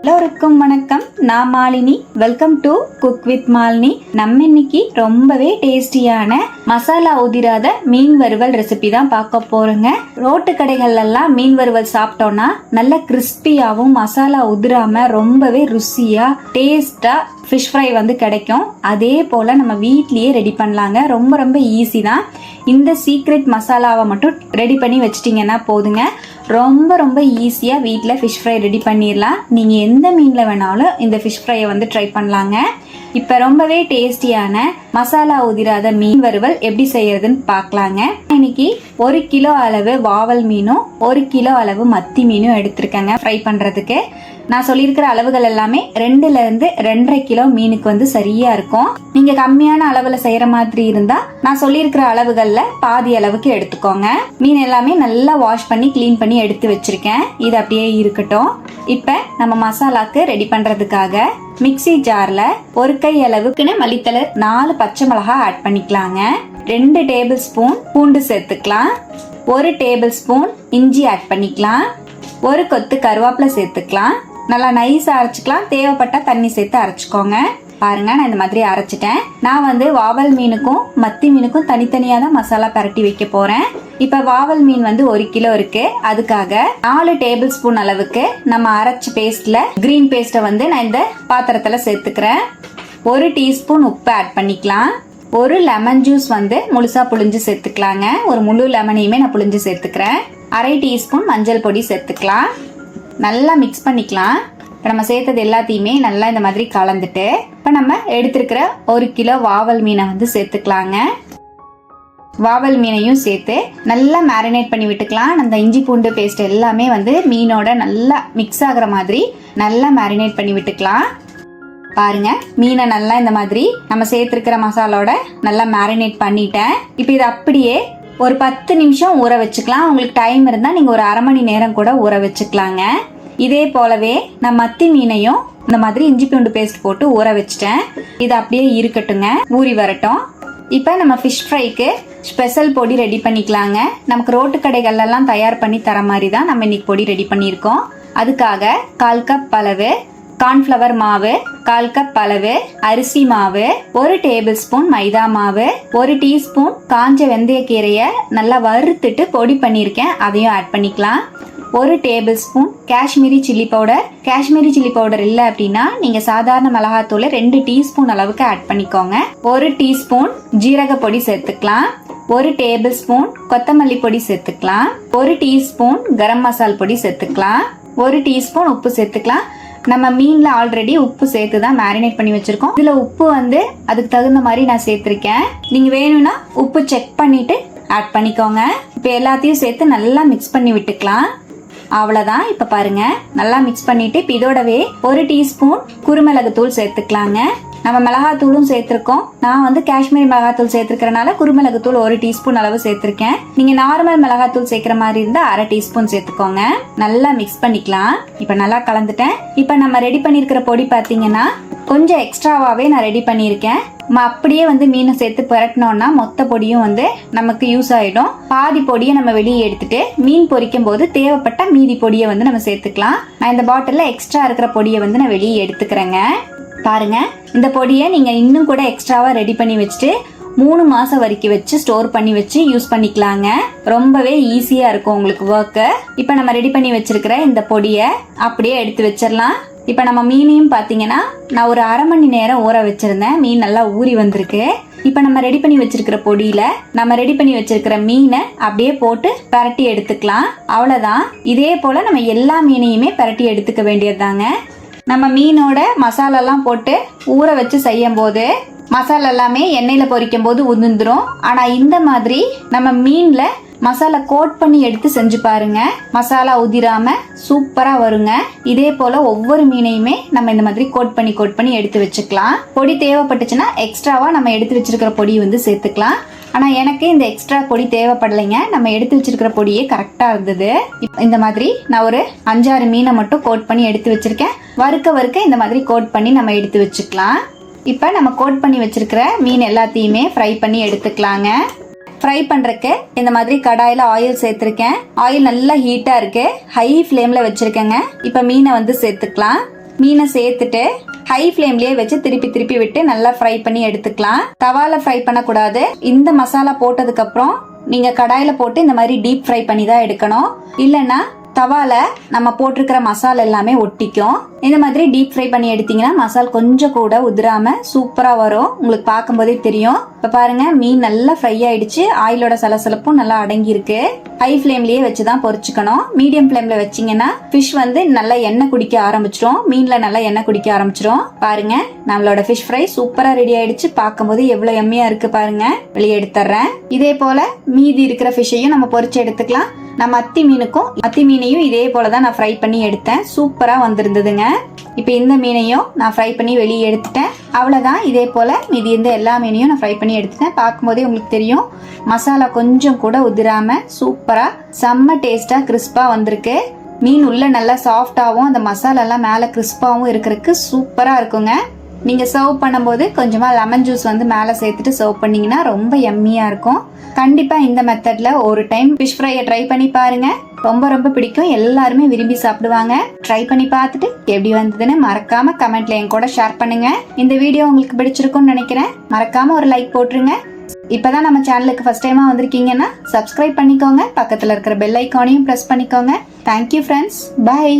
எல்லோருக்கும் வணக்கம். நான் Malini. Welcome to cook with Malini. நம்ம இன்னைக்கு ரொம்பவே டேஸ்டியான மசாலா உதிராத மீன் வறுவல் ரெசிபி தான் பார்க்க போறோங்க. ரோட்டு கடைகள்ல எல்லாம் மீன் வறுவல் சாப்பிட்டோம்னா நல்ல கிறிஸ்பியாவும் மசாலா உதிராம ரொம்பவே ருசியா டேஸ்டா ஃபிஷ் ஃப்ரை வந்து கிடைக்கும். அதே போல நம்ம வீட்லயே ரெடி பண்ணலாங்க. ரொம்ப ரொம்ப ஈஸி தான். இந்த சீக்ரெட் மசாலாவை மட்டும் ரெடி பண்ணி வச்சிட்டிங்கன்னா போதுங்க. ரொம்ப ரொம்ப ஈஸியாக வீட்டில் ஃபிஷ் ஃப்ரை ரெடி பண்ணிடலாம். நீங்கள் எந்த மீனில் வேணாலும் இந்த ஃபிஷ் ஃப்ரையை வந்து ட்ரை பண்ணலாங்க. இப்போ ரொம்பவே டேஸ்டியான மசாலா உதிராத மீன் வறுவல் எப்படி செய்யறதுன்னு பார்க்கலாங்க. இன்னைக்கு 1 கிலோ அளவு வாவல் மீனும் 1 கிலோ அளவு மத்தி மீனும் எடுத்திருக்கேங்க ஃப்ரை பண்ணுறதுக்கு. நான் சொல்லியிருக்கிற அளவுகள் எல்லாமே 2ல இருந்து 2.5 கிலோ மீனுக்கு வந்து சரியா இருக்கும். நீங்க கம்மியான அளவுல செய்யற மாதிரி இருந்தா நான் சொல்லியிருக்கிற அளவுகள்ல பாதி அளவுக்கு எடுத்துக்கோங்க. மீன் எல்லாமே நல்லா வாஷ் பண்ணி கிளீன் பண்ணி எடுத்து வச்சிருக்கேன். இது அப்படியே இருக்கட்டும். இப்ப நம்ம மசாலாக்கு ரெடி பண்றதுக்காக மிக்ஸி ஜார்ல 1 கை அளவுக்குன்னு மல்லித்தலை 4 பச்சை மிளகாய் ஆட் பண்ணிக்கலாங்க. 2 டேபிள் ஸ்பூன் பூண்டு சேர்த்துக்கலாம். 1 டேபிள் ஸ்பூன் இஞ்சி ஆட் பண்ணிக்கலாம். 1 கொத்து கருவேப்பிலை சேர்த்துக்கலாம். நல்லா நைஸா அரைச்சிக்கலாம். தேவைப்பட்ட தண்ணி சேர்த்து அரைச்சிக்கோங்க. பாருங்க, நான் இந்த மாதிரி அரைச்சிட்டேன். நான் வந்து வாவல் மீனுக்கும் மத்தி மீனுக்கும் தனித்தனியாக தான் மசாலா பரட்டி வைக்க போறேன். இப்ப வாவல் மீன் வந்து 1 கிலோ இருக்கு. அதுக்காக 4 டேபிள் ஸ்பூன் அளவுக்கு நம்ம அரைச்ச பேஸ்ட்ல கிரீன் பேஸ்ட்டை வந்து நான் இந்த பாத்திரத்துல சேர்த்துக்கிறேன். 1 டீஸ்பூன் உப்பு ஆட் பண்ணிக்கலாம். 1 லெமன் ஜூஸ் வந்து முழுசா புழிஞ்சு சேர்த்துக்கலாங்க. ஒரு முழு லெமனையுமே நான் புழிஞ்சு சேர்த்துக்கிறேன். 1/2 டீஸ்பூன் மஞ்சள் பொடி சேர்த்துக்கலாம். நல்லா மிக்ஸ் பண்ணிக்கலாம். இப்போ நம்ம சேர்த்தது எல்லாத்தையுமே நல்லா இந்த மாதிரி கலந்துட்டு இப்போ நம்ம எடுத்துருக்கிற 1 கிலோ வாவல் மீனை வந்து சேர்த்துக்கலாங்க. வாவல் மீனையும் சேர்த்து நல்லா மேரினேட் பண்ணி விட்டுக்கலாம். அந்த இஞ்சி பூண்டு பேஸ்ட் எல்லாமே வந்து மீனோட நல்லா மிக்ஸ் ஆகிற மாதிரி நல்லா மேரினேட் பண்ணி விட்டுக்கலாம். பாருங்க, மீனை நல்லா இந்த மாதிரி நம்ம சேர்த்துருக்கிற மசாலோட நல்லா மேரினேட் பண்ணிட்டேன். இப்போ இது அப்படியே ஒரு 10 நிமிஷம் ஊற வச்சுக்கலாம். உங்களுக்கு டைம் இருந்தால் நீங்கள் ஒரு அரை மணி நேரம் கூட ஊற வச்சுக்கலாங்க. இதே போலவே நான் மத்தி மீனையும் இந்த மாதிரி இஞ்சி பூண்டு பேஸ்ட் போட்டு ஊற வச்சுட்டேன். இது அப்படியே இருக்கட்டுங்க, ஊறி வரட்டும். இப்போ நம்ம ஃபிஷ் ஃப்ரைக்கு ஸ்பெஷல் பொடி ரெடி பண்ணிக்கலாங்க. நமக்கு ரோட்டு கடைகள்லாம் தயார் பண்ணி தர மாதிரி தான் நம்ம இன்னைக்கு பொடி ரெடி பண்ணியிருக்கோம். அதுக்காக 1/4 கப் அளவு கார்ன்ஃப்ளவர் மாவு, 1/4 கப் அளவு அரிசி மாவு, 1 டேபிள் ஸ்பூன் மைதா மாவு, 1 டீஸ்பூன் காஞ்ச வெந்தயக்கீரையை நல்லா வறுத்துட்டு பொடி பண்ணியிருக்கேன். அதையும் ஆட் பண்ணிக்கலாம். 1 table spoon Kashmiri chilli powder. Kashmiri chilli powder இல்லை அப்படின்னா நீங்கள் சாதாரண மிளகாத்தூள் 2 டீஸ்பூன் அளவுக்கு ஆட் பண்ணிக்கோங்க. 1 டீஸ்பூன் ஜீரக பொடி சேர்த்துக்கலாம். 1 டேபிள் ஸ்பூன் கொத்தமல்லி பொடி சேர்த்துக்கலாம். 1 டீஸ்பூன் கரம் மசால் பொடி சேர்த்துக்கலாம். 1 டீஸ்பூன் உப்பு சேர்த்துக்கலாம். நம்ம மீன்ல ஆல்ரெடி உப்பு சேர்த்து தான் மேரினேட் பண்ணி வச்சிருக்கோம். இதுல உப்பு வந்து அதுக்கு தகுந்த மாதிரி நான் சேர்த்திருக்கேன். நீங்க வேணும்னா உப்பு செக் பண்ணிட்டு ஆட் பண்ணிக்கோங்க. இப்போ எல்லாத்தையும் சேர்த்து நல்லா மிக்ஸ் பண்ணி விட்டுக்கலாம். அவ்வளவுதான். இப்ப பாருங்க, நல்லா மிக்ஸ் பண்ணிட்டு இப்போ இதோடவே 1 டீஸ்பூன் குருமிளகு தூள் சேர்த்துக்கலாங்க. நம்ம மிளகாத்தூளும் சேர்த்திருக்கோம். நான் வந்து காஷ்மீரி மிளகாத்தூள் சேர்த்திருக்கிறனால குருமிளகு தூள் 1 டீஸ்பூன் அளவு சேர்த்திருக்கேன். நீங்க நார்மல் மிளகாத்தூள் சேர்க்கிற மாதிரி இருந்தா 1/2 டீஸ்பூன் சேர்த்துக்கோங்க. நல்லா மிக்ஸ் பண்ணிக்கலாம். இப்ப நல்லா கலந்துட்டேன். இப்ப நம்ம ரெடி பண்ணிருக்கிற பொடி பாத்தீங்கன்னா கொஞ்சம் எக்ஸ்ட்ராவாவே நான் ரெடி பண்ணியிருக்கேன். அப்படியே வந்து மீனை சேர்த்து புரட்டினோம்னா மொத்த பொடியும் வந்து நமக்கு யூஸ் ஆயிடும். பாதி பொடியை நம்ம வெளியே எடுத்துட்டு மீன் பொரிக்கும் போது தேவைப்பட்ட மீதி பொடியை வந்து நம்ம சேர்த்துக்கலாம். நான் இந்த பாட்டில்ல எக்ஸ்ட்ரா இருக்கிற பொடியை வந்து நான் வெளியே எடுத்துக்கிறேங்க. பாருங்க, இந்த பொடியை நீங்க இன்னும் கூட எக்ஸ்ட்ராவா ரெடி பண்ணி வச்சுட்டு 3 மாசம் வரைக்கும் வச்சு ஸ்டோர் பண்ணி வச்சு யூஸ் பண்ணிக்கலாங்க. ரொம்பவே ஈஸியா இருக்கும் உங்களுக்கு ஒர்க்கு. இப்ப நம்ம ரெடி பண்ணி வச்சிருக்கிற இந்த பொடியை அப்படியே எடுத்து வச்சிடலாம். இப்ப நம்ம மீனையும் பாத்தீங்கன்னா நான் ஒரு அரை மணி நேரம் ஊற வச்சிருந்தேன். மீன் நல்லா ஊறி வந்திருக்கு. இப்ப நம்ம ரெடி பண்ணி வச்சிருக்கிற பொடியில நம்ம ரெடி பண்ணி வச்சிருக்கிற மீனை அப்படியே போட்டு பரட்டி எடுத்துக்கலாம். அவ்வளவுதான். இதே போல நம்ம எல்லா மீனையுமே பரட்டி எடுத்துக்க வேண்டியதுதாங்க. நம்ம மீனோட மசாலாலாம் போட்டு ஊற வச்சு செய்யும் போது மசாலா எல்லாமே எண்ணெயில பொரிக்கும் போது உதிர்ந்துரும். ஆனா இந்த மாதிரி நம்ம மீன்ல மசாலா கோட் பண்ணி எடுத்து செஞ்சு பாருங்க, மசாலா உதிராம சூப்பரா வருங்க. இதே போல ஒவ்வொரு மீனையுமே நம்ம இந்த மாதிரி கோட் பண்ணி எடுத்து வச்சுக்கலாம். பொடி தேவைப்பட்டுச்சுன்னா எக்ஸ்ட்ராவா நம்ம எடுத்து வச்சிருக்கிற பொடி வந்து சேர்த்துக்கலாம். ஆனா எனக்கு இந்த எக்ஸ்ட்ரா பொடி தேவைப்படலைங்க. நம்ம எடுத்து வச்சிருக்கிற பொடியே கரெக்டா இருந்தது. இந்த மாதிரி நான் ஒரு 5-6 மீனை மட்டும் கோட் பண்ணி எடுத்து வச்சிருக்கேன். வறுக்க இந்த மாதிரி கோட் பண்ணி நம்ம எடுத்து வச்சுக்கலாம். இப்போ நம்ம கோட் பண்ணி வச்சிருக்கிற மீன் எல்லாத்தையுமே ஃப்ரை பண்ணி எடுத்துக்கலாங்க. ஃப்ரை பண்ணுறக்கு இந்த மாதிரி கடாயில் ஆயில் சேர்த்துருக்கேன். ஆயில் நல்லா ஹீட்டாக இருக்கு. ஹை ஃப்ளேமில் வச்சுருக்கேங்க. இப்போ மீனை வந்து சேர்த்துக்கலாம். மீனை சேர்த்துட்டு ஹை ஃப்ளேம்லயே வச்சு திருப்பி திருப்பி விட்டு நல்லா ஃப்ரை பண்ணி எடுத்துக்கலாம். தவால ஃப்ரை பண்ணக்கூடாது. இந்த மசாலா போட்டதுக்கு அப்புறம் நீங்க கடாயில போட்டு இந்த மாதிரி டீப் ஃப்ரை பண்ணி தான் எடுக்கணும். இல்லைன்னா தவால நம்ம போட்டிருக்கிற மசாலா எல்லாமே ஒட்டிக்கும். இந்த மாதிரி டீப் ஃப்ரை பண்ணி எடுத்தீங்கன்னா மசால் கொஞ்சம் கூட உதிராம சூப்பரா வரும். உங்களுக்கு பார்க்கும்போதே தெரியும். இப்ப பாருங்க மீன் நல்லா ஃப்ரை ஆயிடுச்சு. ஆயிலோட சலசலப்பும் நல்லா அடங்கி இருக்கு. ஹை ஃப்ளேம்லயே வச்சுதான் பொரிச்சுக்கணும். மீடியம் ஃப்ளேம்ல வச்சீங்கன்னா ஃபிஷ் வந்து நல்லா எண்ணெய் குடிக்க ஆரம்பிச்சிடும். மீன்ல நல்லா எண்ணெய் குடிக்க ஆரம்பிச்சிடும். பாருங்க நம்மளோட ஃபிஷ் ஃப்ரை சூப்பரா ரெடி ஆயிடுச்சு. பார்க்கும்போது எவ்வளவு எம்மையா இருக்கு பாருங்க. வெளியே எடுத்துறேன். இதே போல மீதி இருக்கிற ஃபிஷ்ஷையும் நம்ம பொரிச்சு எடுத்துக்கலாம். நான் மத்தி மீனையும் இதே போலதான் நான் ஃப்ரை பண்ணி எடுத்தேன். சூப்பரா வந்திருந்ததுங்க. இப்போ இந்த மீனையும் நான் ஃப்ரை பண்ணி வெளியே எடுத்துட்டேன். அவ்வளவுதான். இதே போல மீதி இந்த எல்லா மீனையும் நான் ஃப்ரை பண்ணி எடுத்துட்டேன். பார்க்கும்போதே உங்களுக்கு தெரியும் மசாலா கொஞ்சம் கூட உதிராம சூப்பரா செம்ம டேஸ்டா கிறிஸ்பா வந்திருக்கு. மீன் உள்ள நல்லா சாஃப்டாவும் அந்த மசாலா எல்லாம் மேல கிறிஸ்பாவும் இருக்கிறதுக்கு சூப்பரா இருக்குங்க. நீங்க சர்வ் பண்ணும்போது கொஞ்சமா லெமன் ஜூஸ் வந்து மேல சேர்த்துட்டு சர்வ் பண்ணீங்கன்னா ரொம்ப எம்மியா இருக்கும். கண்டிப்பா இந்த மெத்தட்ல ஒரு டைம் ஃபிஷ் ஃப்ரையை ட்ரை பண்ணி பாருங்க. ரொம்ப ரொம்ப பிடிக்கும். எல்லாருமே விரும்பி சாப்பிடுவாங்க. ட்ரை பண்ணி பார்த்துட்டு எப்படி வந்ததுன்னு மறக்காம கமெண்ட்ல என் கூட ஷேர் பண்ணுங்க. இந்த வீடியோ உங்களுக்கு பிடிச்சிருக்கும்னு நினைக்கிறேன். மறக்காம ஒரு லைக் போட்டுருங்க. இப்பதான் நம்ம சேனலுக்கு ஃபர்ஸ்ட் டைமா வந்திருக்கீங்கன்னா சப்ஸ்கிரைப் பண்ணிக்கோங்க. பக்கத்துல இருக்கிற பெல் ஐக்கானையும் பிரஸ் பண்ணிக்கோங்க. Thank you friends. பை.